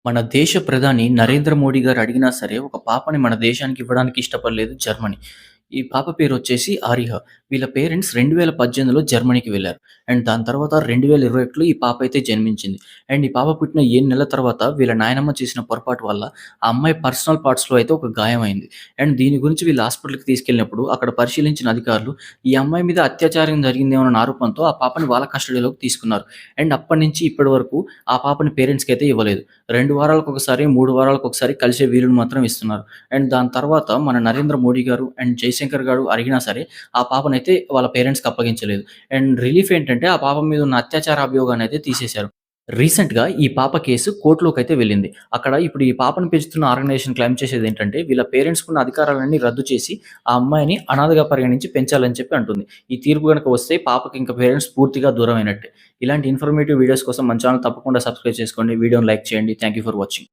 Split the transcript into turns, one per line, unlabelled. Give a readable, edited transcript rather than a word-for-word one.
మన దేశ ప్రధాని నరేంద్ర మోడీ గారు అడిగినా సరే, ఒక పాపని మన దేశానికి ఇవ్వడానికి ఇష్టపడలేదు జర్మనీ. ఈ పాప పేరొచ్చేసి ఆరిహ. వీళ్ళ పేరెంట్స్ 2018లో జర్మనీకి వెళ్లారు. అండ్ దాని తర్వాత 2021లో ఈ పాప అయితే జన్మించింది. అండ్ ఈ పాప పుట్టిన 7 నెలల తర్వాత వీళ్ళ నాయనమ్మ చేసిన పొరపాటు వల్ల ఆ అమ్మాయి పర్సనల్ పార్ట్స్‌లో అయితే ఒక గాయమైంది. అండ్ దీని గురించి వీళ్ళు హాస్పిటల్‌కి తీసుకెళ్ళినప్పుడు అక్కడ పరిశీలించిన అధికారులు ఈ అమ్మాయి మీద అత్యాచారం జరిగిందేమోనన్న ఆరోపణతో ఆ పాపని వాళ్ళ కస్టడీలోకి తీసుకున్నారు. అండ్ అప్పటినుంచి ఇప్పటి వరకు ఆ పాపని పేరెంట్స్‌కైతే ఇవ్వలేదు. 2 వారాలకొకసారి, 3 వారాలకొకసారి కలిసే వీలుని మాత్రం ఇస్తున్నారు. అండ్ దాని తర్వాత మన నరేంద్ర మోడీ గారు అండ్ జయశంకర్ గారు అడిగినా సరే, ఆ పాపనైతే వాళ్ళ పేరెంట్స్‌కి అప్పగించలేదు. అండ్ రిలీఫ్ ఏంటంటే, ఆ పాప మీద ఉన్న అత్యాచార అభియోగాన్నయితే తీసేశారు. రీసెంట్‌గా ఈ పాప కేసు కోర్ట్‌లోకైతే వెళ్ళింది. అక్కడ ఇప్పుడు ఈ పాపను పెంచుతున్న ఆర్గనైజేషన్ క్లెయిమ్ చేసేదేంటంటే, వీళ్ళ పేరెంట్స్‌కున్న అధికారాలన్నీ రద్దు చేసి, ఆ అమ్మాయిని అనాథగా పరిగణించి పెంచాలని చెప్పి అంటుంది. ఈ తీర్పు గనుక వస్తే పాపకి ఇంక పేరెంట్స్ పూర్తిగా దూరమైనట్టే. ఇలాంటి ఇన్ఫర్మేటివ్ వీడియోస్ కోసం మన ఛానెల్ తప్పకుండా సబ్స్క్రైబ్ చేసుకోండి. వీడియోని లైక్ చేయండి. Thank you for watching.